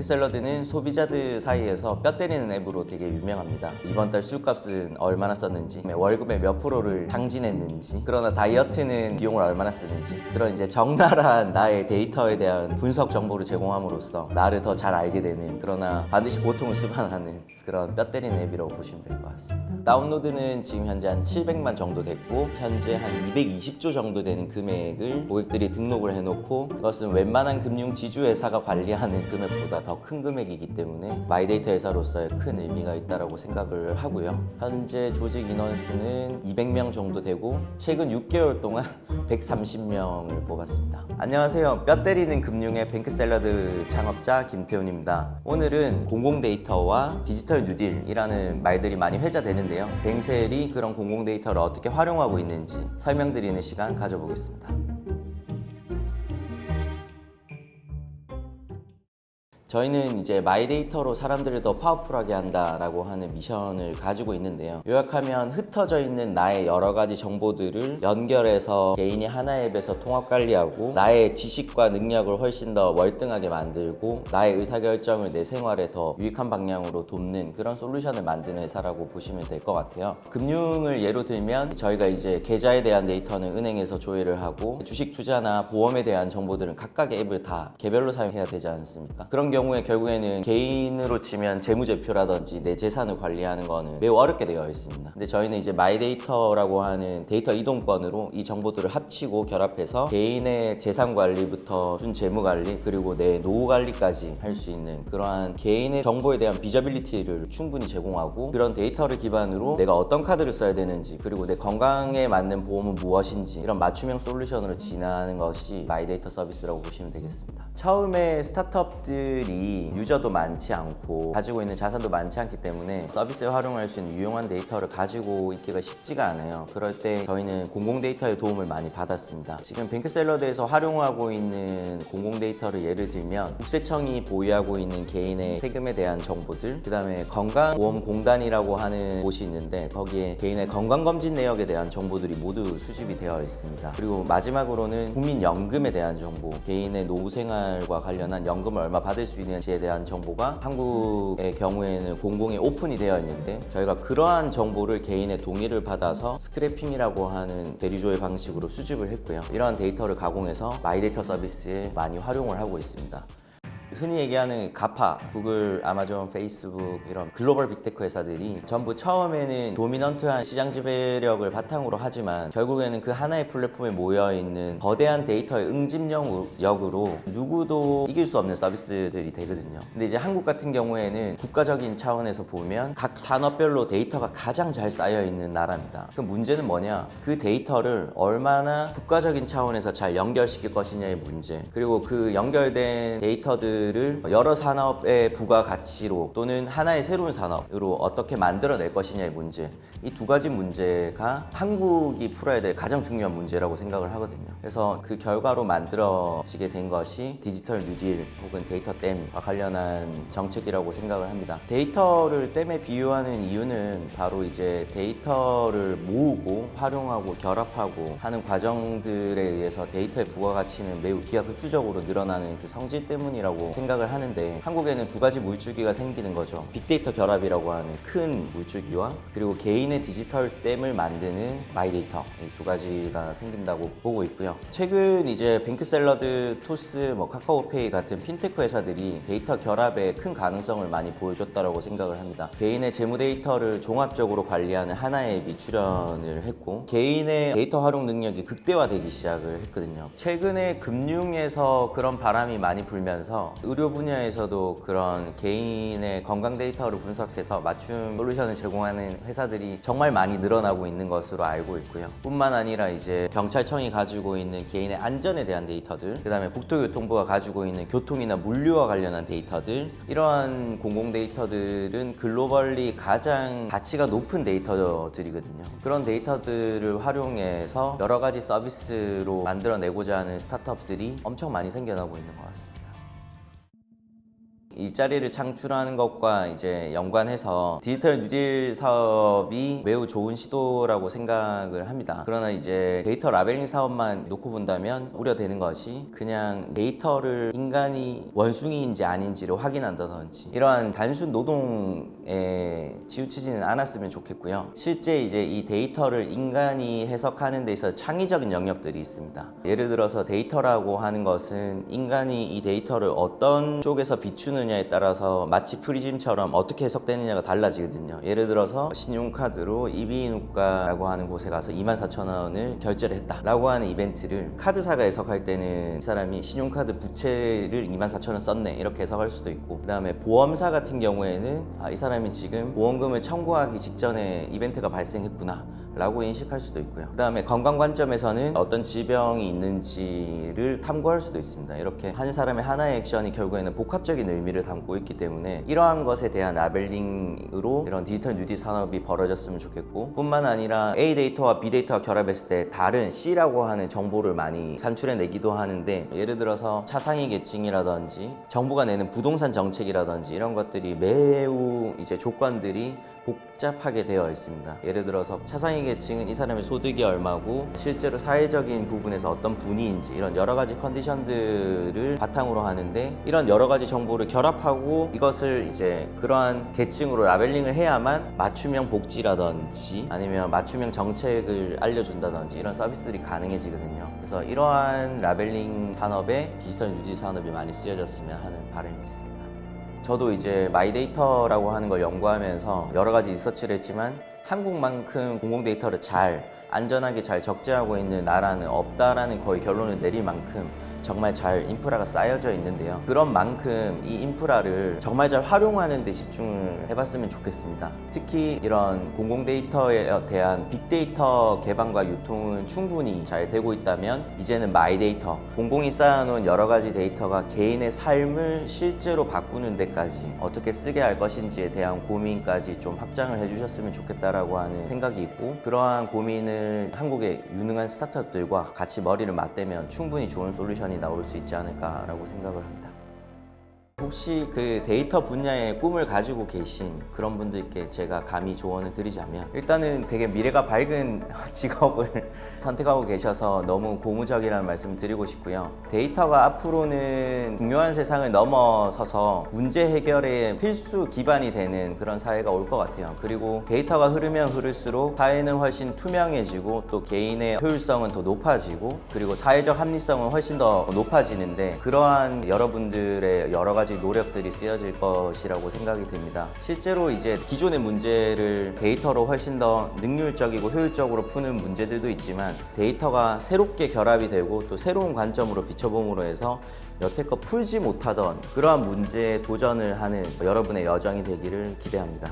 뱅크샐러드는 소비자들 사이에서 뼈 때리는 앱으로 되게 유명합니다. 이번 달 술값은 얼마나 썼는지, 월급의 몇 프로를 탕진했는지, 그러나 다이어트는 비용을 얼마나 쓰는지, 그런 이제 적나라한 나의 데이터에 대한 분석 정보를 제공함으로써 나를 더 잘 알게 되는, 그러나 반드시 고통을 수반하는 그런 뼈 때리는 앱이라고 보시면 될 것 같습니다. 다운로드는 지금 현재 한 700만 정도 됐고, 현재 한 220조 정도 되는 금액을 고객들이 등록을 해놓고, 그것은 웬만한 금융 지주회사가 관리하는 금액보다 더 큰 금액이기 때문에 마이데이터 회사로서의 큰 의미가 있다고 생각을 하고요. 현재 조직 인원수는 200명 정도 되고, 최근 6개월 동안 130명을 뽑았습니다. 안녕하세요. 뼈 때리는 금융의 뱅크샐러드 창업자 김태훈입니다. 오늘은 공공데이터와 디지털 뉴딜이라는 말들이 많이 회자되는데요. 뱅셀이 그런 공공데이터를 어떻게 활용하고 있는지 설명드리는 시간 가져보겠습니다. 저희는 이제 마이데이터로 사람들을 더 파워풀하게 한다라고 하는 미션을 가지고 있는데요. 요약하면 흩어져 있는 나의 여러 가지 정보들을 연결해서 개인이 하나의 앱에서 통합 관리하고, 나의 지식과 능력을 훨씬 더 월등하게 만들고, 나의 의사결정을 내 생활에 더 유익한 방향으로 돕는 그런 솔루션을 만드는 회사라고 보시면 될 것 같아요. 금융을 예로 들면 저희가 이제 계좌에 대한 데이터는 은행에서 조회를 하고, 주식 투자나 보험에 대한 정보들은 각각의 앱을 다 개별로 사용해야 되지 않습니까? 그런 경우에 결국에는 개인으로 치면 재무제표라든지 내 재산을 관리하는 거는 매우 어렵게 되어 있습니다. 근데 저희는 이제 마이데이터라고 하는 데이터 이동권으로 이 정보들을 합치고 결합해서 개인의 재산 관리부터 순재무 관리, 그리고 내 노후 관리까지 할 수 있는 그러한 개인의 정보에 대한 비저빌리티를 충분히 제공하고, 그런 데이터를 기반으로 내가 어떤 카드를 써야 되는지, 그리고 내 건강에 맞는 보험은 무엇인지, 이런 맞춤형 솔루션으로 진화하는 것이 마이데이터 서비스라고 보시면 되겠습니다. 처음에 스타트업들이 유저도 많지 않고 가지고 있는 자산도 많지 않기 때문에 서비스에 활용할 수 있는 유용한 데이터를 가지고 있기가 쉽지가 않아요. 그럴 때 저희는 공공 데이터의 도움을 많이 받았습니다. 지금 뱅크샐러드에서 활용하고 있는 공공 데이터를 예를 들면, 국세청이 보유하고 있는 개인의 세금에 대한 정보들, 그 다음에 건강보험공단이라고 하는 곳이 있는데 거기에 개인의 건강검진 내역에 대한 정보들이 모두 수집이 되어 있습니다. 그리고 마지막으로는 국민연금에 대한 정보, 개인의 노후생활과 관련한 연금을 얼마 받을 수 있는지에 대한 정보가 한국의 경우에는 공공에 오픈이 되어 있는데, 저희가 그러한 정보를 개인의 동의를 받아서 스크래핑이라고 하는 대리조회 방식으로 수집을 했고요. 이러한 데이터를 가공해서 마이데이터 서비스에 많이 활용을 하고 있습니다. 흔히 얘기하는 가파, 구글, 아마존, 페이스북, 이런 글로벌 빅테크 회사들이 전부 처음에는 도미넌트한 시장 지배력을 바탕으로 하지만 결국에는 그 하나의 플랫폼에 모여있는 거대한 데이터의 응집력으로 누구도 이길 수 없는 서비스들이 되거든요. 근데 이제 한국 같은 경우에는 국가적인 차원에서 보면 각 산업별로 데이터가 가장 잘 쌓여있는 나라입니다. 그 문제는 뭐냐? 그 데이터를 얼마나 국가적인 차원에서 잘 연결시킬 것이냐의 문제, 그리고 그 연결된 데이터들 여러 산업의 부가가치로 또는 하나의 새로운 산업으로 어떻게 만들어낼 것이냐의 문제, 이 두 가지 문제가 한국이 풀어야 될 가장 중요한 문제라고 생각을 하거든요. 그래서 그 결과로 만들어지게 된 것이 디지털 뉴딜 혹은 데이터 댐과 관련한 정책이라고 생각을 합니다. 데이터를 댐에 비유하는 이유는 바로 이제 데이터를 모으고 활용하고 결합하고 하는 과정들에 의해서 데이터의 부가가치는 매우 기하급수적으로 늘어나는 그 성질 때문이라고 생각을 하는데, 한국에는 두 가지 물줄기가 생기는 거죠. 빅데이터 결합이라고 하는 큰 물줄기와, 그리고 개인의 디지털 댐을 만드는 마이데이터, 이 두 가지가 생긴다고 보고 있고요. 최근 이제 뱅크샐러드, 토스, 카카오페이 같은 핀테크 회사들이 데이터 결합에 큰 가능성을 많이 보여줬다고 생각을 합니다. 개인의 재무 데이터를 종합적으로 관리하는 하나의 앱이 출연을 했고, 개인의 데이터 활용 능력이 극대화되기 시작을 했거든요. 최근에 금융에서 그런 바람이 많이 불면서 의료 분야에서도 그런 개인의 건강 데이터를 분석해서 맞춤 솔루션을 제공하는 회사들이 정말 많이 늘어나고 있는 것으로 알고 있고요. 뿐만 아니라 이제 경찰청이 가지고 있는 개인의 안전에 대한 데이터들, 그 다음에 국토교통부가 가지고 있는 교통이나 물류와 관련한 데이터들, 이러한 공공 데이터들은 글로벌리 가장 가치가 높은 데이터들이거든요. 그런 데이터들을 활용해서 여러 가지 서비스로 만들어내고자 하는 스타트업들이 엄청 많이 생겨나고 있는 것 같습니다. 일자리를 창출하는 것과 이제 연관해서 디지털 뉴딜 사업이 매우 좋은 시도라고 생각을 합니다. 그러나 이제 데이터 라벨링 사업만 놓고 본다면 우려되는 것이 그냥 데이터를 인간이 원숭이인지 아닌지를 확인한다든지 이러한 단순 노동에 치우치지는 않았으면 좋겠고요. 실제 이제 이 데이터를 인간이 해석하는 데 있어서 창의적인 영역들이 있습니다. 예를 들어서 데이터라고 하는 것은 인간이 이 데이터를 어떤 쪽에서 비추느냐에 따라서 마치 프리즘처럼 어떻게 해석되느냐가 달라지거든요. 예를 들어서 신용카드로 이비인후과라고 하는 곳에 가서 24,000원을 결제를 했다 라고 하는 이벤트를 카드사가 해석할 때는 이 사람이 신용카드 부채를 24,000원 썼네 이렇게 해석할 수도 있고, 그 다음에 보험사 같은 경우에는 이 사람이 지금 보험금을 청구하기 직전에 이벤트가 발생했구나 라고 인식할 수도 있고요. 그 다음에 건강 관점에서는 어떤 질병이 있는지를 탐구할 수도 있습니다. 이렇게 한 사람의 하나의 액션이 결국에는 복합적인 의미를 담고 있기 때문에 이러한 것에 대한 라벨링으로 이런 디지털 뉴딜 산업이 벌어졌으면 좋겠고, 뿐만 아니라 A 데이터와 B 데이터가 결합했을 때 다른 C라고 하는 정보를 많이 산출해내기도 하는데, 예를 들어서 차상위 계층이라든지 정부가 내는 부동산 정책이라든지 이런 것들이 매우 이제 조건들이 복잡하게 되어 있습니다. 예를 들어서 차상위 계층은 이 사람의 소득이 얼마고 실제로 사회적인 부분에서 어떤 분위인지 이런 여러 가지 컨디션들을 바탕으로 하는데, 이런 여러 가지 정보를 결합하고 이것을 이제 그러한 계층으로 라벨링을 해야만 맞춤형 복지라든지 아니면 맞춤형 정책을 알려준다든지 이런 서비스들이 가능해지거든요. 그래서 이러한 라벨링 산업에 디지털 뉴딜 산업이 많이 쓰여졌으면 하는 바람이 있습니다. 저도 이제 마이데이터라고 하는 걸 연구하면서 여러 가지 리서치를 했지만 한국만큼 공공 데이터를 안전하게 잘 적재하고 있는 나라는 없다라는 거의 결론을 내릴 만큼 정말 잘 인프라가 쌓여져 있는데요. 그런 만큼 이 인프라를 정말 잘 활용하는 데 집중을 해봤으면 좋겠습니다. 특히 이런 공공 데이터에 대한 빅데이터 개방과 유통은 충분히 잘 되고 있다면, 이제는 마이데이터, 공공이 쌓아놓은 여러 가지 데이터가 개인의 삶을 실제로 바꾸는 데까지 어떻게 쓰게 할 것인지에 대한 고민까지 좀 확장을 해주셨으면 좋겠다라고 하는 생각이 있고, 그러한 고민을 한국의 유능한 스타트업들과 같이 머리를 맞대면 충분히 좋은 솔루션이 나올 수 있지 않을까라고 생각을 합니다. 혹시 그 데이터 분야에 꿈을 가지고 계신 그런 분들께 제가 감히 조언을 드리자면, 일단은 되게 미래가 밝은 직업을 선택하고 계셔서 너무 고무적이라는 말씀을 드리고 싶고요. 데이터가 앞으로는 중요한 세상을 넘어서서 문제 해결의 필수 기반이 되는 그런 사회가 올 것 같아요. 그리고 데이터가 흐르면 흐를수록 사회는 훨씬 투명해지고 또 개인의 효율성은 더 높아지고 그리고 사회적 합리성은 훨씬 더 높아지는데, 그러한 여러분들의 여러 가지 노력들이 쓰여질 것이라고 생각이 됩니다. 실제로 이제 기존의 문제를 데이터로 훨씬 더 능률적이고 효율적으로 푸는 문제들도 있지만, 데이터가 새롭게 결합이 되고 또 새로운 관점으로 비춰봄으로 해서 여태껏 풀지 못하던 그러한 문제에 도전을 하는 여러분의 여정이 되기를 기대합니다.